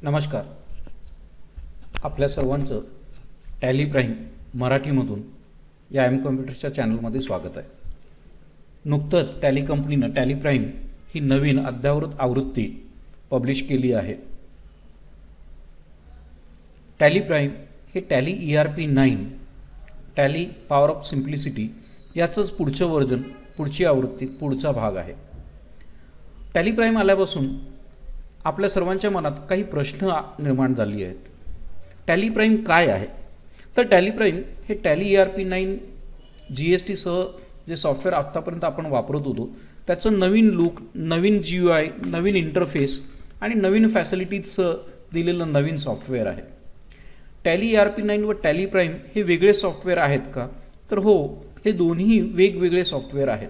नमस्कार. आपल्या सर्वांचं टॅली प्राईम मराठीमधून या कम्प्युटर्सच्या चॅनलमध्ये स्वागत आहे. नुकतंच टॅली कंपनीनं टॅली प्राईम ही नवीन अद्ययावत आवृत्ती पब्लिश केली आहे. टॅली प्राईम हे tally ERP9 tally power of simplicity याचंच पुढचं वर्जन, पुढची आवृत्ती, पुढचा भाग आहे. टॅली प्राईम आल्यापासून आपल्या सर्वांच्या मनात काही प्रश्न निर्माण झाले आहेत. टॅली प्राईम काय आहे? तर टॅली प्राईम हे टॅली ERP9 GST सह जे सॉफ्टवेअर आत्तापर्यंत आपण वापरत होतो त्याचं नवीन लुक, नवीन GUI, नवीन इंटरफेस आणि नवीन फॅसिलिटीजसह दिलेलं नवीन सॉफ्टवेअर आहे. टॅली ERP9 व टॅली प्राईम हे वेगळे सॉफ्टवेअर आहेत का? तर हो, हे दोन्ही वेगवेगळे सॉफ्टवेअर आहेत.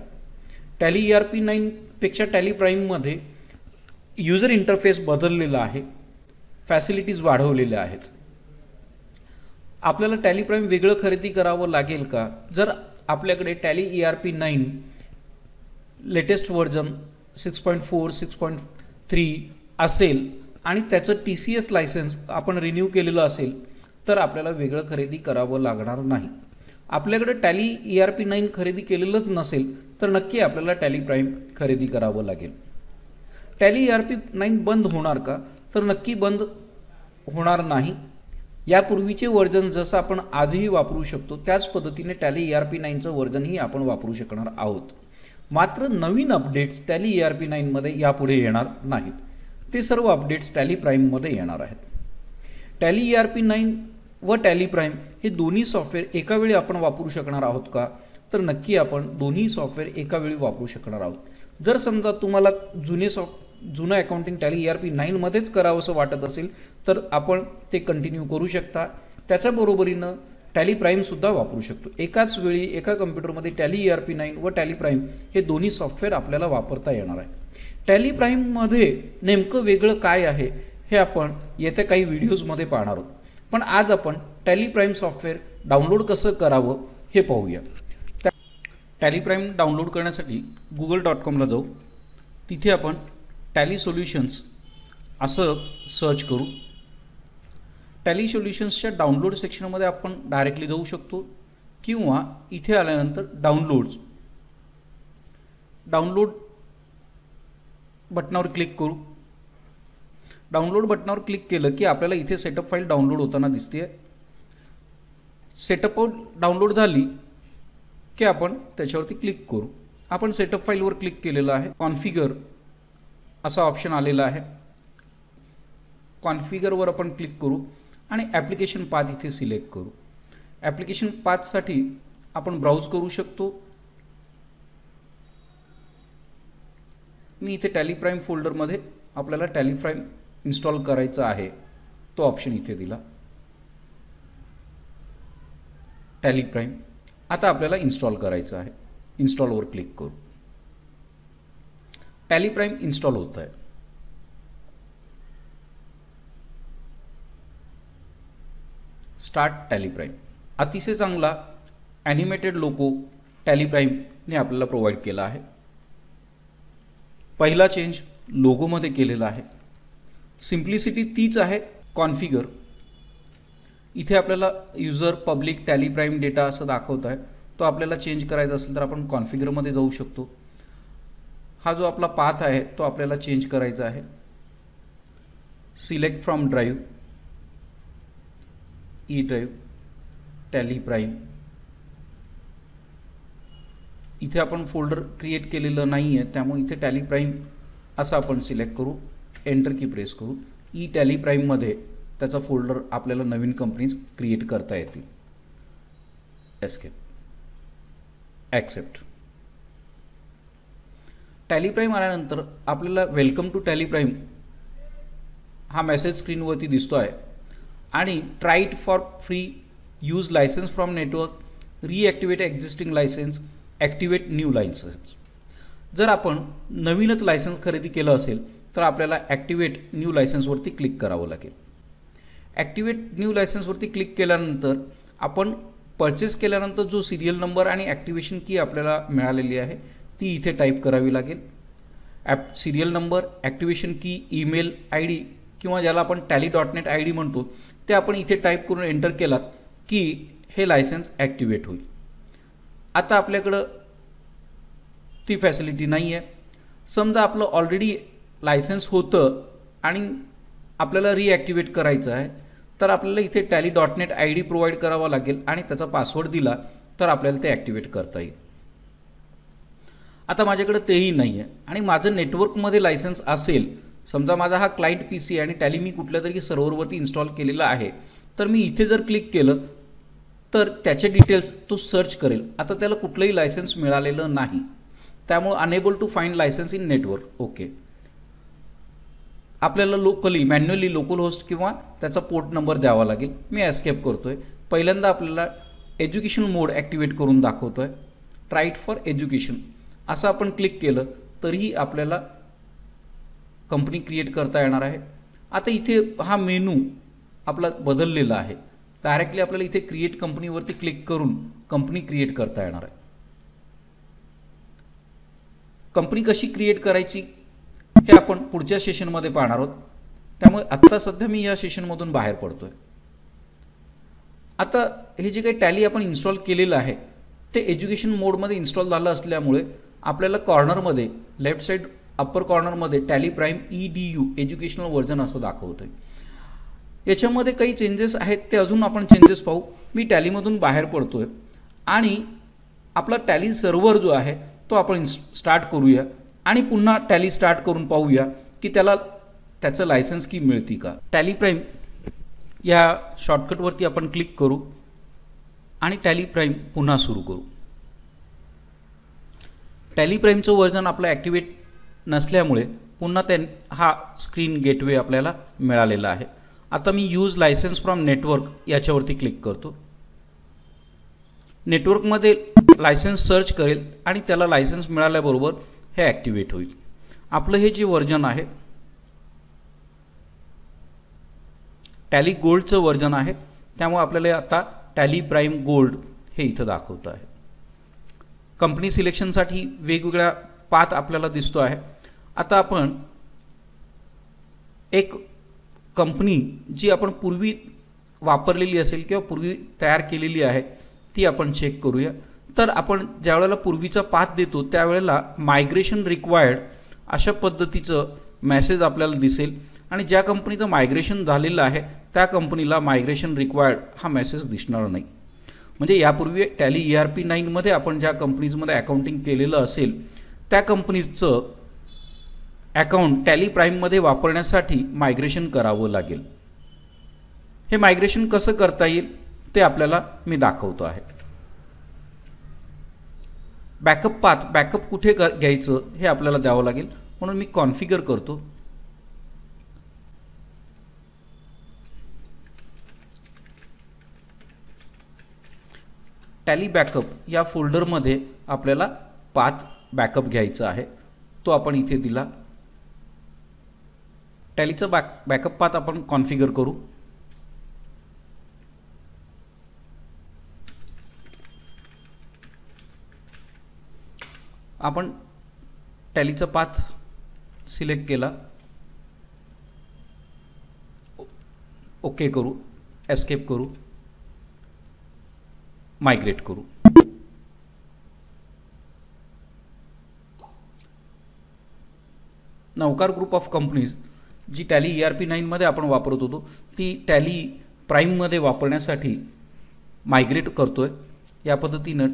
टॅली ERP9 पेक्षा टॅली प्राईममध्ये यूजर इंटरफेस बदललेला आहे, फॅसिलिटीज वाढवलेल्या आहेत. आपल्याला टॅली प्राईम वेगळं खरेदी करावं लागेल का? जर आपल्याकडे टॅली ERP9 लेटेस्ट वर्जन 6.4, 6.3 असेल आणि त्याचं TCS लायसन्स आपण रिन्यू केलेलं असेल तर आपल्याला वेगळं खरेदी करावं लागणार नाही. आपल्याकडे टॅली ERP9 खरेदी केलेलंच नसेल तर नक्की आपल्याला टॅली प्राईम खरेदी करावं लागेल. टॅली ERP9 बंद होणार का? तर नक्की बंद होणार नाही. यापूर्वीचे वर्जन जसं आपण आजही वापरू शकतो त्याच पद्धतीने टॅली ERP9चं वर्जनही आपण वापरू शकणार आहोत. मात्र नवीन अपडेट्स टॅली ERP9मध्ये यापुढे येणार नाहीत. ते सर्व अपडेट्स टॅली प्राईममध्ये येणार आहेत. टॅली ERP9 व टॅली प्राईम हे दोन्ही सॉफ्टवेअर एका वेळी आपण वापरू शकणार आहोत का? तर नक्की आपण दोन्ही सॉफ्टवेअर एका वेळी वापरू शकणार आहोत. जर समजा तुम्हाला जुनं अकाउंटिंग टॅली ERP9 मध्येच करावंसं वाटत असेल तर आपण ते कंटिन्यू करू शकता. त्याच्या बरोबरीनं टॅली प्राईमसुद्धा वापरू शकतो. एकाच वेळी एका कम्प्युटरमध्ये टॅली ERP9 व टॅली प्राईम हे दोन्ही सॉफ्टवेअर आपल्याला वापरता येणार आहे. टॅली प्राईममध्ये नेमकं वेगळं काय आहे हे आपण येत्या काही व्हिडिओजमध्ये पाहणार आहोत. पण आज आपण टॅली प्राईम सॉफ्टवेअर डाउनलोड कसं करावं हे पाहूया. टॅली प्राईम डाउनलोड करण्यासाठी google.com जाऊ. तिथे आपण टॅली सोल्युशन्स असं सर्च करू. टॅली सोल्युशन्सच्या डाउनलोड सेक्शनमध्ये आपण डायरेक्टली जाऊ शकतो किंवा इथे आल्यानंतर डाउनलोड बटनावर क्लिक करू. डाउनलोड बटनावर क्लिक केलं की आपल्याला इथे सेटअप फाईल डाउनलोड होताना दिसते. सेटअप डाउनलोड झाली की आपण त्याच्यावरती क्लिक करू. आपण सेटअप फाईलवर क्लिक केलेलं आहे. कॉन्फिगर असा ऑप्शन आलेला आहे. कॉन्फिगरवर आपण क्लिक करू आणि ॲप्लिकेशन पाथ इथे सिलेक्ट करू. ॲप्लिकेशन पाथसाठी आपण ब्राउज करू शकतो. मी इथे टॅली प्राईम फोल्डरमध्ये आपल्याला टॅली प्राईम इन्स्टॉल करायचा आहे तो ऑप्शन इथे दिला. टॅली प्राईम आता आपल्याला इन्स्टॉल करायचं आहे. इन्स्टॉलवर क्लिक करू. टॅली प्राईम इन्स्टॉल होत आहे. Start tally prime. अतिशय चांगला ॲनिमेटेड लोगो टॅली प्राईमने आपल्याला प्रोव्हाइड केला आहे. पहिला चेंज लोगोमध्ये केलेला आहे. सिम्प्लिसिटी तीच आहे. कॉन्फिगर इथे आपल्याला user public tally prime data असं दाखवत आहे. तो आपल्याला चेंज करायचा असेल तर आपण कॉन्फिगरमध्ये जाऊ शकतो. हा जो आपला पाथ आहे तो आपल्याला चेंज करायचा आहे. Select from drive, E drive, tally prime. इथे आपण फोल्डर क्रिएट केलेलं नाही आहे त्यामुळे इथे टॅली प्राईम असं आपण सिलेक्ट करू. एंटर की प्रेस करू. ई टॅली प्राईममध्ये त्याचा फोल्डर आपल्याला नवीन कंपनीज क्रिएट करता येतील. Escape, accept. टॅली प्राईम आल्यानंतर आपल्याला वेलकम टू टॅली प्राईम हा मेसेज स्क्रीनवरती दिसतो आहे आणि try it for free, use licence from network, reactivate existing licence, activate new licence. जर आपण नवीनच लायसन्स खरेदी केलं असेल तर आपल्याला ॲक्टिवेट न्यू लायसन्सवरती क्लिक करावं लागेल. ॲक्टिवेट न्यू लायसन्सवरती क्लिक केल्यानंतर आपण परचेस केल्यानंतर जो सिरियल नंबर आणि ॲक्टिवेशन की आपल्याला मिळालेली आहे ती इथे टाईप करावी लागेल. सिरियल नंबर, ॲक्टिवेशन की, ईमेल ID किंवा ज्याला आपण tally.net ID म्हणतो ते आपण इथे टाईप करून एंटर केलात की हे लायसन्स ॲक्टिवेट होईल. आता आपल्याकडं ती फॅसिलिटी नाही आहे. समजा आपलं ऑलरेडी लायसन्स होतं आणि आपल्याला रिॲक्टिवेट करायचं आहे तर आपल्याला इथे tally.net ID प्रोव्हाइड करावा लागेल आणि त्याचा पासवर्ड दिला तर आपल्याला ते ॲक्टिवेट करता येईल. आता माझ्याकडे तेही नाही आहे आणि माझं नेटवर्कमध्ये लायसन्स असेल, समजा माझा हा क्लायंट PC आणि टॅली मी कुठल्या तरी सर्व्हरवरती इन्स्टॉल केलेला आहे, तर मी इथे जर क्लिक केलं तर त्याचे डिटेल्स तो सर्च करेल. आता त्याला कुठलंही लायसन्स मिळालेलं नाही, त्यामुळे unable to find licence in network. Okay, आपल्याला लोकली मॅन्युअली लोकल होस्ट किंवा त्याचा पोर्ट नंबर द्यावा लागेल. मी एस्केप करतोय. पहिल्यांदा आपल्याला एज्युकेशन मोड ॲक्टिवेट करून दाखवतोय. ट्राय फॉर एज्युकेशन असं आपण क्लिक केलं तरीही आपल्याला कंपनी क्रिएट करता येणार आहे. आता इथे हा मेनू आपला बदललेला आहे. डायरेक्टली आपल्याला इथे क्रिएट कंपनीवरती क्लिक करून कंपनी क्रिएट करता येणार आहे. कंपनी कशी क्रिएट करायची हे आपण पुढच्या सेशनमध्ये पाहणार आहोत, त्यामुळे आत्ता सध्या मी या सेशनमधून बाहेर पडतोय. आता हे जे काही टॅली आपण इन्स्टॉल केलेलं आहे ते एज्युकेशन मोडमध्ये इन्स्टॉल झालं असल्यामुळे आपल्याला कॉर्नरमध्ये लेफ्ट साईड अप्पर कॉर्नरमध्ये Tally Prime EDU educational version असं दाखवतोय. याच्यामध्ये काही चेंजेस आहेत ते अजून आपण चेंजेस पाहू. मी टॅलीमधून बाहेर पडतोय आणि आपला टॅली सर्व्हर जो आहे तो आपण स्टार्ट करूया आणि पुन्हा टॅली स्टार्ट करून पाहूया की त्याला त्याचं लायसन्स की मिळती का. टॅली प्राईम या शॉर्टकटवरती आपण क्लिक करू आणि टॅली प्राईम पुन्हा सुरू करू. टॅली प्राईमचं व्हर्जन आपलं ॲक्टिवेट नसल्यामुळे पुन्हा हा स्क्रीन गेटवे आपल्याला मिळालेला आहे. आता मी यूज लायसन्स फ्रॉम नेटवर्क याच्यावरती क्लिक करतो. नेटवर्कमध्ये लायसन्स सर्च करेल आणि त्याला लायसन्स मिळाल्याबरोबर हे ॲक्टिवेट होईल. आपलं हे जे व्हर्जन आहे टॅली गोल्डचं व्हर्जन आहे, त्यामुळे आपल्याला आता टॅली प्राईम गोल्ड हे इथं दाखवतं आहे. कंपनी सिलेक्शनसाठी वेगवेगळ्या पाथ आपल्याला दिसतो आहे. आता आपण एक कंपनी जी आपण पूर्वी वापरलेली असेल किंवा पूर्वी तयार केलेली आहे ती आपण चेक करूया. तर आपण ज्या वेळेला पूर्वीचा पाथ देतो त्यावेळेला मायग्रेशन रिक्वायर्ड अशा पद्धतीचं मेसेज आपल्याला दिसेल आणि ज्या कंपनीचं मायग्रेशन झालेलं आहे त्या कंपनीला मायग्रेशन रिक्वायर्ड हा मेसेज दिसणार नाही. म्हणजे यापूर्वी टॅली ERP9 मध्ये आपण ज्या कंपनीजमध्ये अकाउंटिंग केलेलं असेल त्या कंपनीचं अकाउंट टॅली प्राईममध्ये वापरण्यासाठी मायग्रेशन करावं लागेल. हे मायग्रेशन कसं करता येईल ते आपल्याला मी दाखवतो आहे. बॅकअप पाथ बॅकअप कुठे घ्यायचं हे आपल्याला द्यावं लागेल, म्हणून मी कॉन्फिगर करतो. टॅली बॅकअप या फोल्डरमध्ये आपल्याला पाथ बॅकअप घ्यायचा आहे, तो आपण इथे दिला. टॅलीचा बॅकअप पाथ आपण कॉन्फिगर करू. आपण टॅलीचा पाथ सिलेक्ट केला, ओके करू, एस्केप करू, मायग्रेट करू. Navkar group of companies ji Tally ERP9 मध्ये आपण वापरत होतो ती टॅली प्राईममध्ये वापरण्यासाठी मायग्रेट करतोय. या पद्धतीनं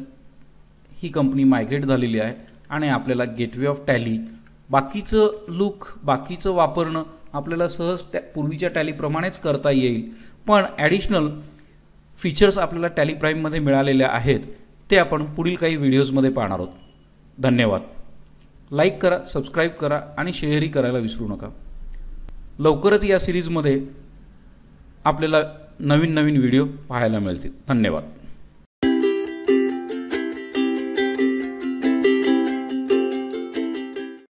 ही कंपनी मायग्रेट झालेली आहे आणि आपल्याला गेटवे ऑफ टॅली बाकीचं लुक बाकीचं वापरणं आपल्याला सहज पूर्वीच्या टॅलीप्रमाणेच करता येईल, पण ॲडिशनल फीचर्स आपल्याला टॅली प्राईममध्ये मिळालेले आहेत ते आपण पुढील काही व्हिडिओजमध्ये पाहणार आहोत. धन्यवाद. लाईक करा, सबस्क्राईब करा आणि शेअरही करायला विसरू नका. लवकरच या सिरीजमध्ये आपल्याला नवीन नवीन व्हिडिओ पाहायला मिळतील. धन्यवाद.